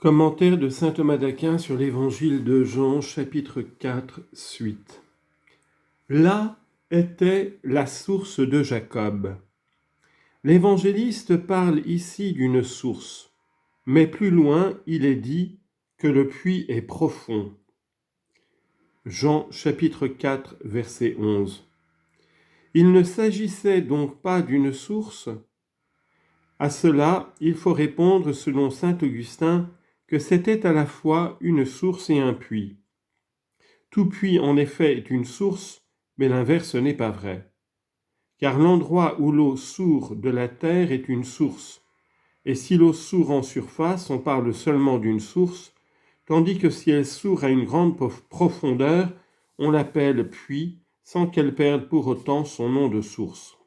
Commentaire de saint Thomas d'Aquin sur l'évangile de Jean, chapitre 4, suite. Là était la source de Jacob. L'évangéliste parle ici d'une source, mais plus loin, il est dit que le puits est profond. Jean, chapitre 4, verset 11. Il ne s'agissait donc pas d'une source. À cela, il faut répondre, selon saint Augustin, que c'était à la fois une source et un puits. Tout puits, en effet, est une source, mais l'inverse n'est pas vrai. Car l'endroit où l'eau sourd de la terre est une source, et si l'eau sourd en surface, on parle seulement d'une source, tandis que si elle sourd à une grande profondeur, on l'appelle puits, sans qu'elle perde pour autant son nom de source.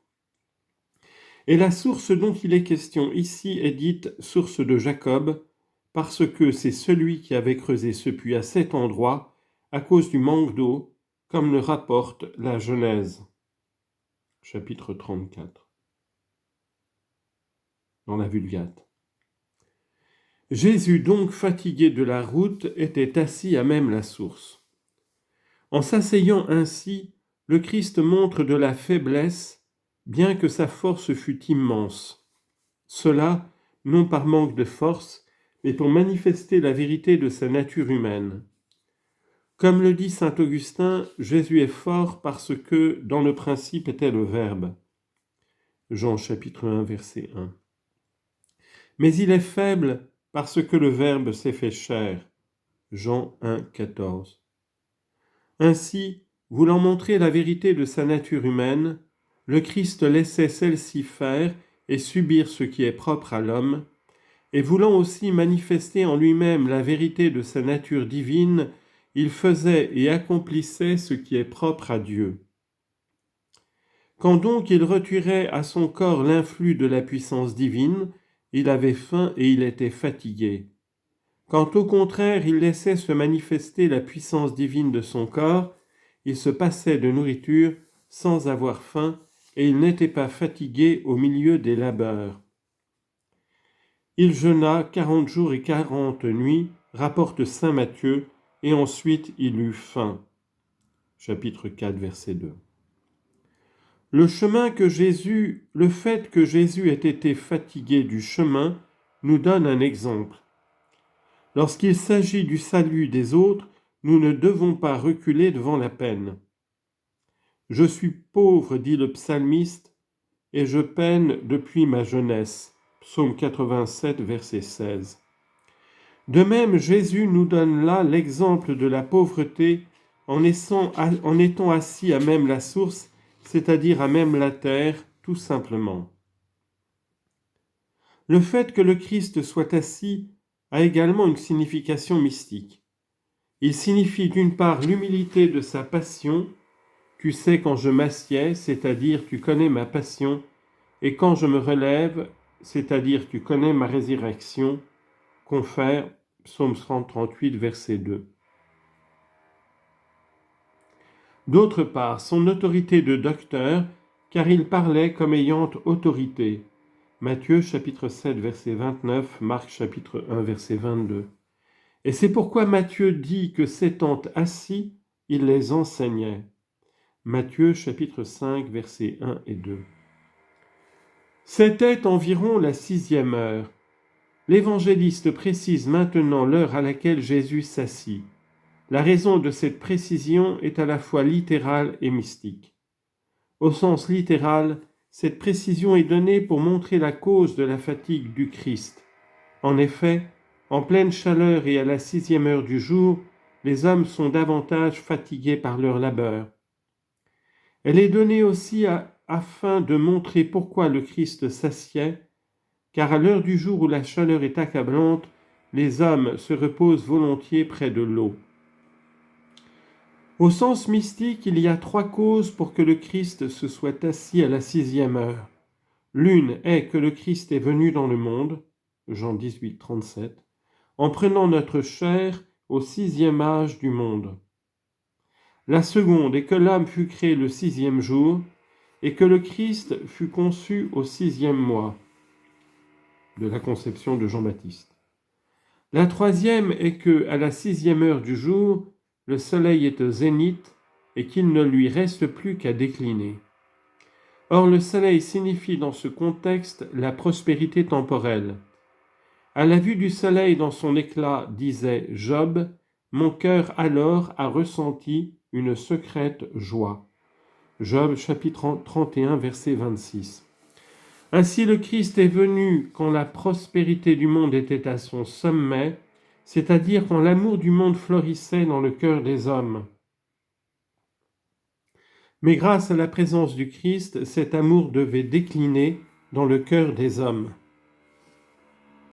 Et la source dont il est question ici est dite source de Jacob, parce que c'est celui qui avait creusé ce puits à cet endroit à cause du manque d'eau, comme le rapporte la Genèse, chapitre 34, dans la Vulgate. Jésus, donc fatigué de la route, était assis à même la source. En s'asseyant ainsi, le Christ montre de la faiblesse, bien que sa force fût immense. Cela, non par manque de force, mais pour manifester la vérité de sa nature humaine. Comme le dit saint Augustin, Jésus est fort parce que dans le principe était le Verbe. Jean chapitre 1, verset 1. Mais il est faible parce que le Verbe s'est fait chair. Jean 1, 14. Ainsi, voulant montrer la vérité de sa nature humaine, le Christ laissait celle-ci faire et subir ce qui est propre à l'homme, et voulant aussi manifester en lui-même la vérité de sa nature divine, il faisait et accomplissait ce qui est propre à Dieu. Quand donc il retirait à son corps l'influx de la puissance divine, il avait faim et il était fatigué. Quand au contraire il laissait se manifester la puissance divine de son corps, il se passait de nourriture sans avoir faim et il n'était pas fatigué au milieu des labeurs. Il jeûna 40 jours et 40 nuits, rapporte saint Matthieu, et ensuite il eut faim. Chapitre 4, verset 2. Le fait que Jésus ait été fatigué du chemin nous donne un exemple. Lorsqu'il s'agit du salut des autres, nous ne devons pas reculer devant la peine. Je suis pauvre, dit le psalmiste, et je peine depuis ma jeunesse. Psaume 87, verset 16. De même, Jésus nous donne là l'exemple de la pauvreté en étant assis à même la source, c'est-à-dire à même la terre, tout simplement. Le fait que le Christ soit assis a également une signification mystique. Il signifie d'une part l'humilité de sa passion, tu sais quand je m'assieds, c'est-à-dire tu connais ma passion, et quand je me relève, c'est-à-dire tu connais ma résurrection, confère Psaume 138, verset 2. D'autre part, son autorité de docteur, car il parlait comme ayant autorité. Matthieu chapitre 7, verset 29, Marc chapitre 1, verset 22. Et c'est pourquoi Matthieu dit que s'étant assis, il les enseignait. Matthieu chapitre 5, versets 1 et 2. C'était environ la 6e heure. L'évangéliste précise maintenant l'heure à laquelle Jésus s'assit. La raison de cette précision est à la fois littérale et mystique. Au sens littéral, cette précision est donnée pour montrer la cause de la fatigue du Christ. En effet, en pleine chaleur et à la 6e heure du jour, les hommes sont davantage fatigués par leur labeur. Elle est donnée aussi afin de montrer pourquoi le Christ s'assied, car à l'heure du jour où la chaleur est accablante, les hommes se reposent volontiers près de l'eau. Au sens mystique, il y a 3 causes pour que le Christ se soit assis à la 6e heure. L'une est que le Christ est venu dans le monde, Jean 18, 37, en prenant notre chair au 6e âge du monde. La seconde est que l'homme fut créé le 6e jour et que le Christ fut conçu au 6e mois de la conception de Jean-Baptiste. La troisième est que, à la 6e heure du jour, le soleil est au zénith et qu'il ne lui reste plus qu'à décliner. Or, le soleil signifie dans ce contexte la prospérité temporelle. À la vue du soleil dans son éclat, disait Job, mon cœur alors a ressenti une secrète joie. Job chapitre 31 verset 26. Ainsi le Christ est venu quand la prospérité du monde était à son sommet, c'est-à-dire quand l'amour du monde florissait dans le cœur des hommes. Mais grâce à la présence du Christ, cet amour devait décliner dans le cœur des hommes.